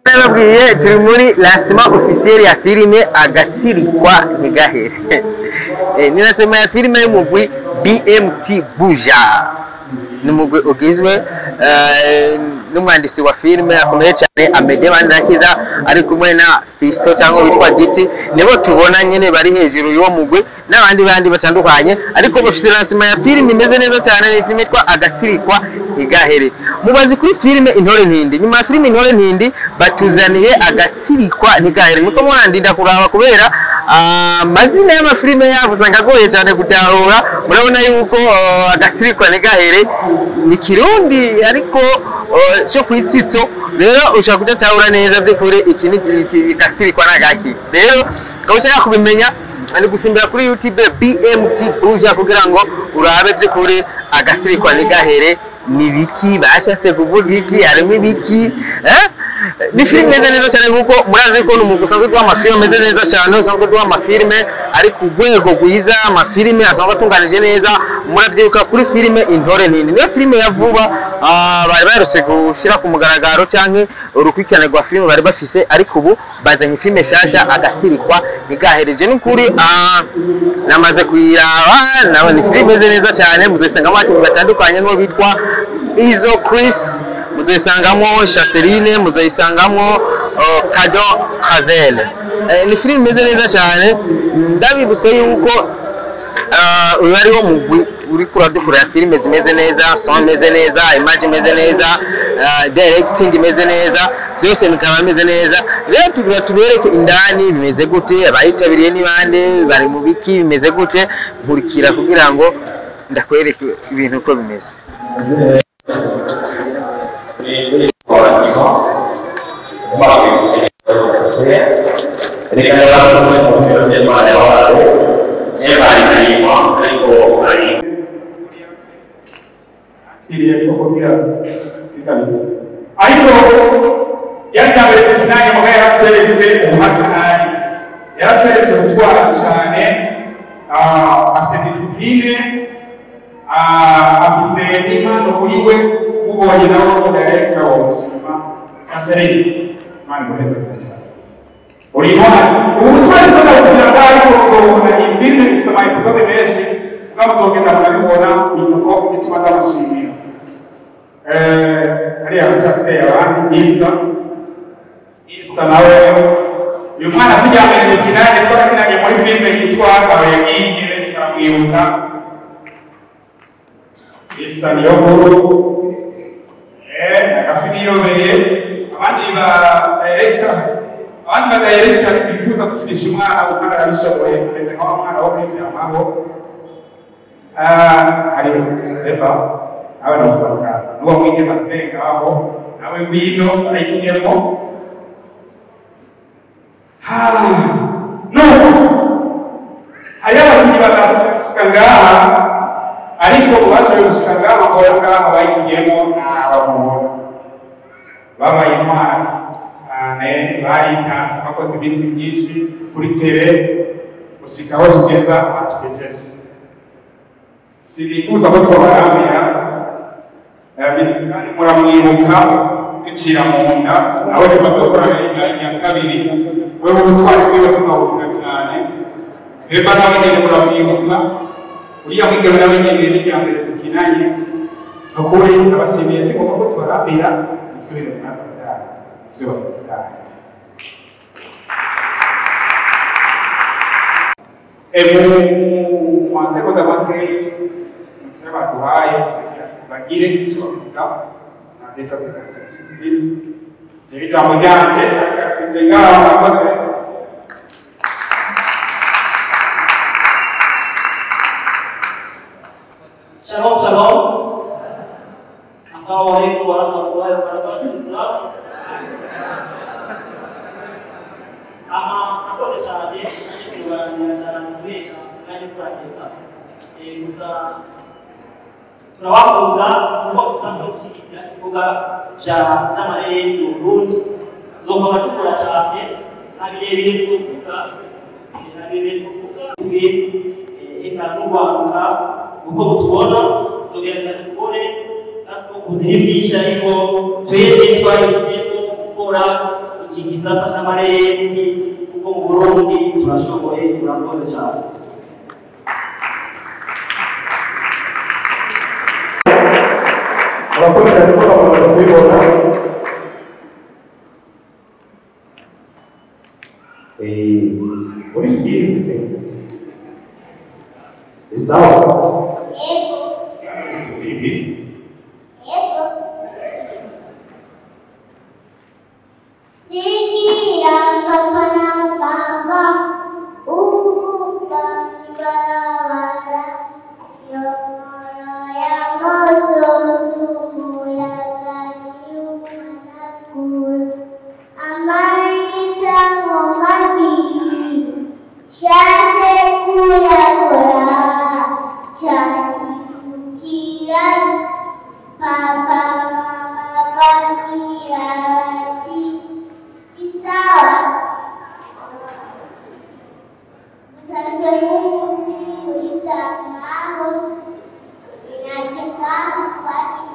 Nababwiye turi muri lancement officiel ya filime Agatsirikwa Ntigahere. Ni lancement ya filime y'umugwi BMT Buja. Ni umugwi ugizwe n'umwandisi wa filime akomeye cyane Amede Manirakiza ari kumwe na Fisto cyangwa witwa Giti, nibo tubona nyene bari hejuru y'uwo mugwi n'abandi batandukanye, ariko bafite lancement ya filime imeze neza cyane. Ni filime yitwa Agatsirikwa Ntigahere. Mubazi kuri filime Intore Ntindi, nyuma ya filime Intore Ntindi batuzaniye Agatsirikwa Ntigahere. Nuko mwandinda kuraba kubera amazina y'amafilime yabo usanga agoye cyane gutahura. Murabona yuko Agatsirikwa Ntigahere ni Kirundi ariko cyo kwitsitso, rero ushaka kudatahura neza by'ukuri iki ni Agatsirikwa Nagaki. Rero ukaba kubimenya ari gusimbira kuri YouTube BMT Buja kugira ngo urabe by'ukuri Agatsirikwa Ntigahere ni biki bashatse kuvuga iki, harimo ibiki. Ni filime neza cyane kuko murazi ko n'umugwi usanzwe w'amafilime meze neza cyane, usanzwe w'amafilime ari ku rwego rwiza, amafilime asanzwe atunganije neza. Muravyibuka kuri filime Intore Ntindi, niyo filime ya vuba bari barose gushira ku mugaragaro canke urukwikirane rwa filime bari bafise, ariko ubu bazanye filime shasha Agatsirikwa Ntigahere. Je n'ukuri namaze kuyiraba, nawe ni filime meze neza cyane. Muzisanga abantu batandukanye no bitwa Izo Chris, muzisangamo Chaseline, muzisangamo Kado Kavele. Ni filime meze neza cyane. Ndabibutse yuko uyu ari wo mugwi uri kuradukura filime zimeze neza, son meze neza, image meze neza, directing imeze neza, byose bikaba bimeze neza. Rero tugira tubereke indani bimeze gute, abayitabiriye ni bande, bari mu biki bimeze gute. Nkurikira kugira ngo ndakwereke ibintu uko bimeze. Isa nawe uyu mwana sijyamenya ikinanye twakinanye muri filime yitwa Kabayagi nyine sinamwibuka. Isa niyo nkuru agafiliyobeye abandi ba director bifuza kukinisha umwana arabishoboye ameze nk'aho umwana wo kwiryamaho. Hari reba abana basakaza n'uwo mwige masenga aho nawe ngwino ayigemo. No, hari abakinyi batashika ngaha ariko ubashoboye gushika ngaha bakora ngaha bayigiyemo n'abamubona babaye intwari cyane, barita bakoze ibisi byinshi kuri tele gushika aho tugeza ahatugejeje. Sinifuza ko twabarambira kandi muramwibuka bicira mu nda, nawe tumaze gukorana ya kabiri wewe ubutwari bwose bwavuga cyane. Reba nawe nyine muramwibuka, uriya mwigeme nawe nyine ni mbere dukinanye. Nukuri abashimiye se kuko tubarambira isubire mu natwe cyane byo cyane. Masegonda make cyaba duhaye bagire icyo bavuga na desa sensibilities ijambo ryanje ngaho akoze. Shalom shalom. Assalamu alaikum warahmatullahi wabarakatuh. Akoze cyane n'isibanira cyane twese kandi kurageza gusa turabakunda kuko usanga ushikira ivuga bya n'amareresi mu Burundi zogoma dukora cyane abirebire kuvuga eka n'urwaruka uko tubona tuzogerageza dukore ariko kuzirimbisha ariko twebwe twahisemo gukora iki gisata cy'amaresi kuko mu Burundi turashoboye turakoze cyane. Abakozi bariko bamaze kubibona muri filime isawa ibi Sigira papa na mama ukuba ibara yomoro ya moso suya kanyumanakuru amarita momabiri shase kuyakora cyakira papa mama bakira bati isawa Sarja mumpi uitamaho inacheka pagi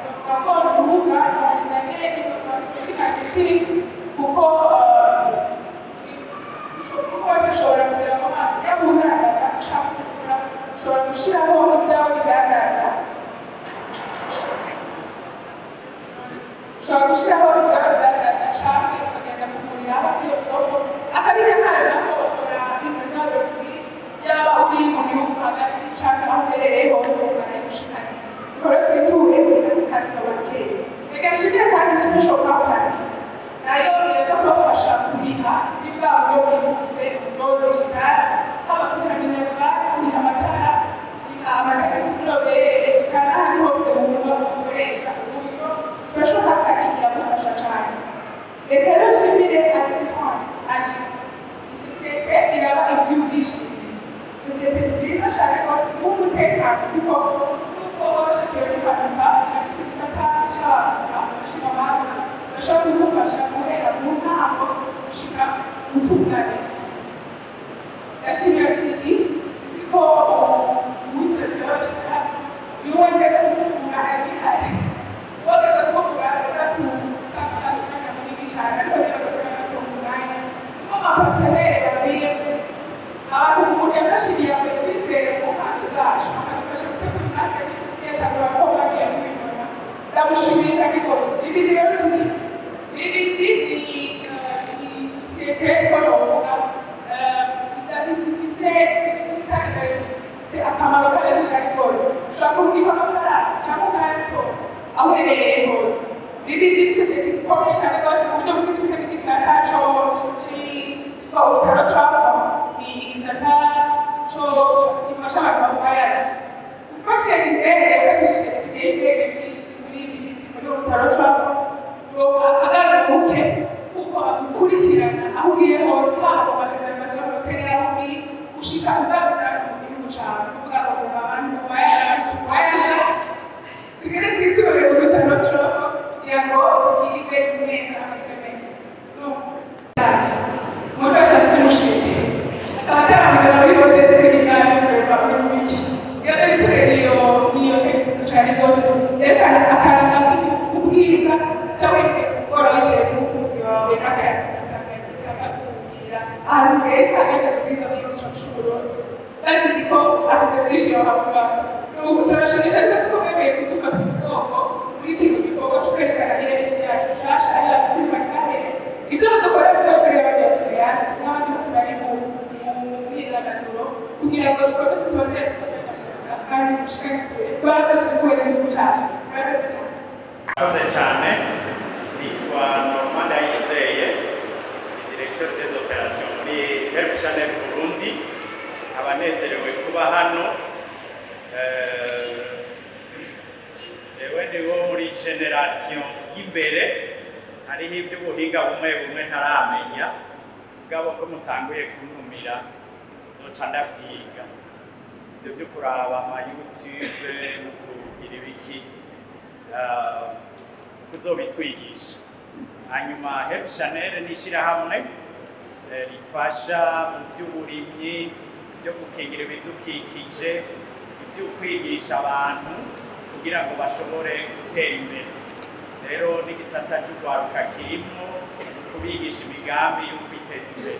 amatara n'abapateneri babizi abantu yafashiriye kwizera mu mpande zacu akadufasha gutegura imyaka y'isosiyete avuga ko bagiye kubibona ndamushimira rwose ibindi rero turi ibindi ni sosiyete ikoroka ifite akamaro kanini cyane rwose ushobora kubona amafaranga cyangwa ukayatora aho uherereye hose n'ibindi sosiyete ikomeye cyane rwose mu buryo bw'ifise n'igisata cyitwa urutaro twava ni igisata gifasha abantu bavuga ufashe indege ufatishije itike y'indege muri urutaro twava agaruke kuko agukurikirana aho ugiye hose haba magaze amazu y'amahoteli aho uri ushika ugarutse mu gihugu cyawe kuvuga ngo abantu bayaje tugere twiture urutaro twava kugira ngo tugirwe neza abategereje umuntu wese afite umushinga akaba ataramujyana muri hoteli tegezaje kureba uri mu biki iyo rero tureba iyo tegezo cyane rwose yerekana akaranga k'ubwiza cyangwa gukora wicaye ku mukunzi wawe n'akakubwira ahantu heza n'akazi keza muri icyo shuro kandi niko afite kwishima bavuga n'ubu turashimisha rwose ko mwemeye kudufata umugongo muri iki gikorwa cyo kwerekana iresi yacu nshasha ari agatsinda kahere ibyo dukora byakorera abanyasiyansi n'abandi bose bari mu myidagaduro kugira ngo dukomeze tubaze kandi dushikane kure twakoze kubera igihugu cyacu murakoze cyane murakoze cyane nitwa Normand Ayizeye directeur des opérations muri Help Channel Burundi abanezerewe kuba hano jewe ndi wo muri generation y'imbere hariho iby'ubuhinga bumwe bumwe ntaramenya bwabo ko mutanguye kuntumira nzoca ndavyiga ibyo byo kuraba ama YouTube no kugira ibiki kuzobitwigisha hanyuma Help Channel ni ishirahamwe rifasha mu by'uburimyi byo gukingira ibidukikije ibyo kwigisha abantu kugira ngo bashobore gutera imbere rero n'igisata cy'urwaruka kirimo kubigisha imigambi yo kwiteza imbere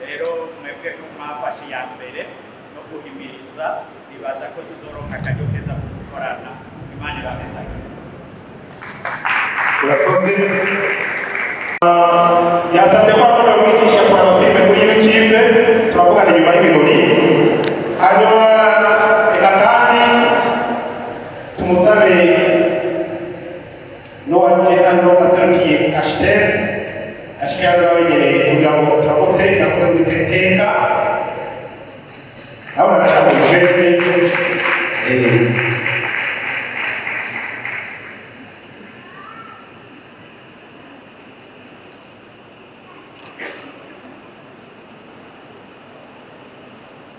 rero mwebwe ko mwafashe iya mbere no guhimiriza bibaza ko tuzoronka akaryo keza ko gukorana imana ibamezanye urakoze yasabye ko akora kwigisha kuraba filime kuri YouTube turavugana nyuma y'ibirori hanyuma reka kandi tumusabe n'uwaje hano aserukiye Ashtel ashikira nawe nyene kugira ngo turamutse yakoze muri teteka aho nashaka kujene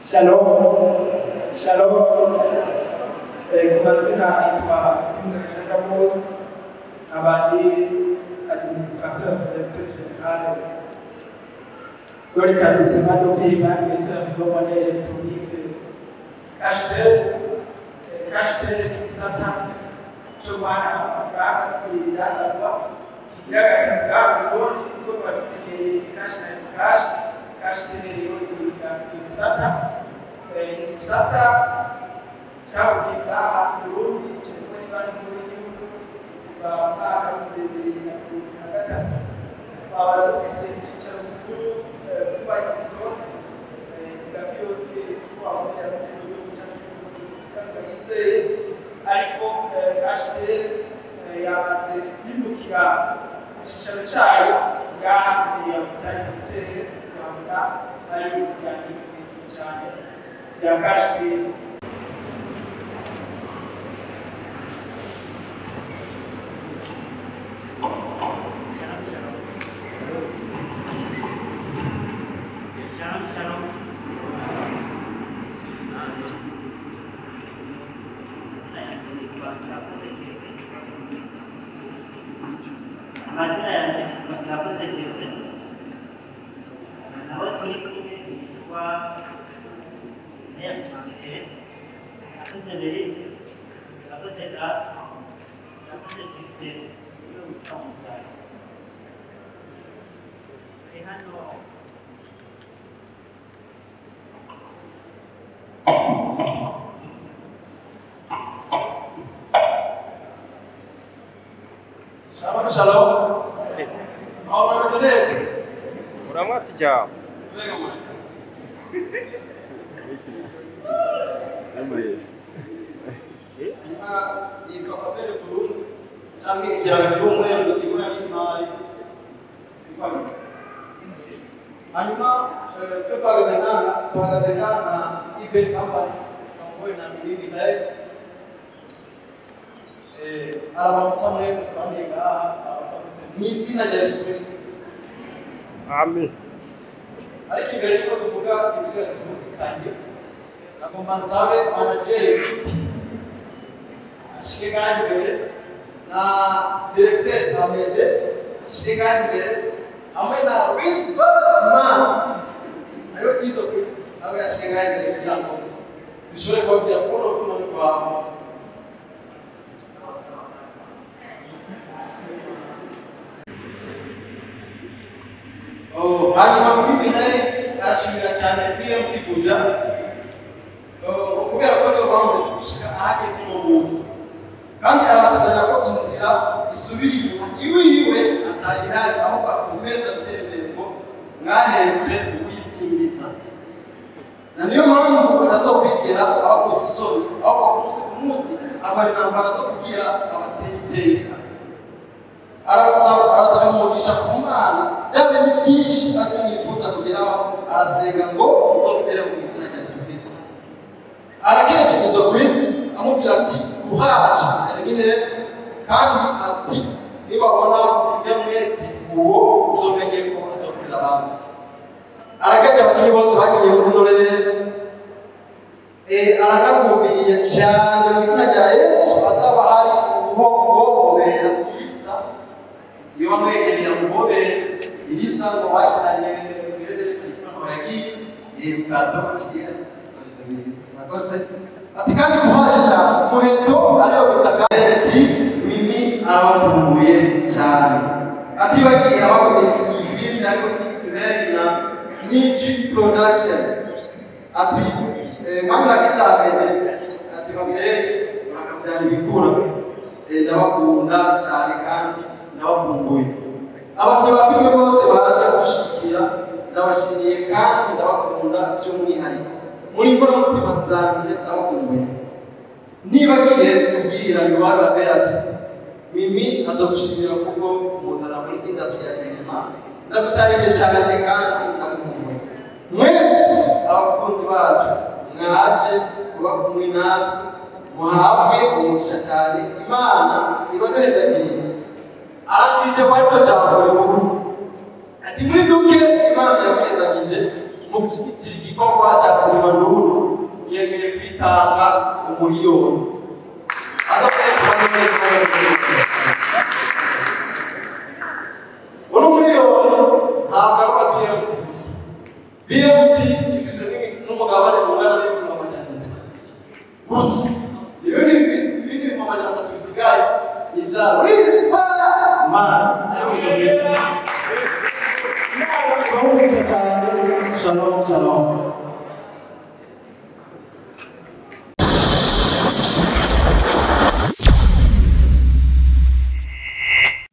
Shalom, shalom. Kumazina yitwa Israel Kagabo, abandi administrateur directeur général de l'établissement de paiement de monnaie électronique Cachetel Santa Chobana Baga Kulidaga Kidaga Gabon ko batukeye cash Cachetel Santa Santa cyabukira Burundi cyangwa n'abandi mu gihugu bamara bibiri na gatatu baba bafise icyicaro gikuru kuba Kristo ndabyose kwahoze ari mu gihugu cyacu cy'Ubusanga yizeye ariko Cachetel yamaze kwimukira icyicaro cyayo ngaha imbere ya Butare Hotel turabona ari ubujyanye cyane ya Cachetel amazina yanjye nakoze Kevin naho turi kumwe yitwa nakoze Berize nakoze Grace nakoze System yo gutanga turi hano Shalom, shalom. Aho bameze neza. Uramwatsi cyane. Yitwa Fabien Burundi cyangwa igiraga cy'umweru ndiko yari imari. Hanyuma twe tuhagaze ngaha Iberi Company twamuwe na Minini naye arabaramutsa mwese twamenye ngaha arabaramutsa mwese n'izina rya Yesu Kristo. Amen. Ariko imbere yuko tuvuga ibyo yatumvikanye nagomba nsabe manageri w'iti ashike ngaha imbere na directeur Amede ashike ngaha imbere hamwe na Wilberman ariwe izo Chris nawe ashike ngaha imbere kugira ngo dushobore kubabwira ko ubutumwa bwawe. Hanyuma mimi naye arashimira cyane BMT Buja kubera ko cyo bamwe gushika ahageze mu munsi kandi arasazanya ko inzira isubira inyuma iwiwe atayihari aho bakomeza gutera imbere ko mwahetse uwisingiza na niyo mpamvu batazokwigira abakoze isoni aho bakunze ku munsi akora intambara zo kubwira abatera iteka. Arasaba umugisha ku Mana byabe ni byinshi atanifuza kugeraho arasenga ngo uzobere mu izina rya Yesu Kristo. Arakeje izo Chris amubwira ati uhaje ari neza kandi ati nibabona kujya mwete uwo uzomenye ko azokorera abantu. Arakeje abagiye bose bagiye mu Knowledge aranagumbiriye cyane mu izina rya Yesu asaba hari ubuhobera Elisa iyo wamwegereye muhobe Elisa ngo wakiranye Elisa ikono yagiye bikadofatiye nakoze ati kandi muhaje cyane muheto ariyo bisaka ati mimi arabakumbuye cyane ati bagiye abakoze iyi film ariko X-ray na Niji Production ati mwana kizabene ati babye urakabyara ibikura ndabakunda cyane kandi ndabakumbuye. Abakinnyi ba filime bose baje gushikira ndabashimiye kandi ndabakunda by'umwihariko muri nkora mutima zanjye ndabakumbuye. Niba agiye kubwira niwawe babera ati mimi azogushimira kubwo muzana muri industry ya sinema ndagutariye cyane kandi ndagukumbuye. Mwese abakunzi bacu mwaje kuba kumwe natwe muhabwe umugisha cyane Imana ibaduheza imirimo. Arakije bariko cyangwa rivuga ati muri duke Imana yamwezagije mu gushyigikira igikorwa cya sinema nduru yemeye kwitanga umuriyoni uno muriyoni ntabwo ari uwa BMT gusa. BMT ifise n'umugabane ungana n'ibihumbi amajana atatu gusa ibindi bihumbi amajana atatu bisigaye ibya Wilberman ariwe Shalom, shalom.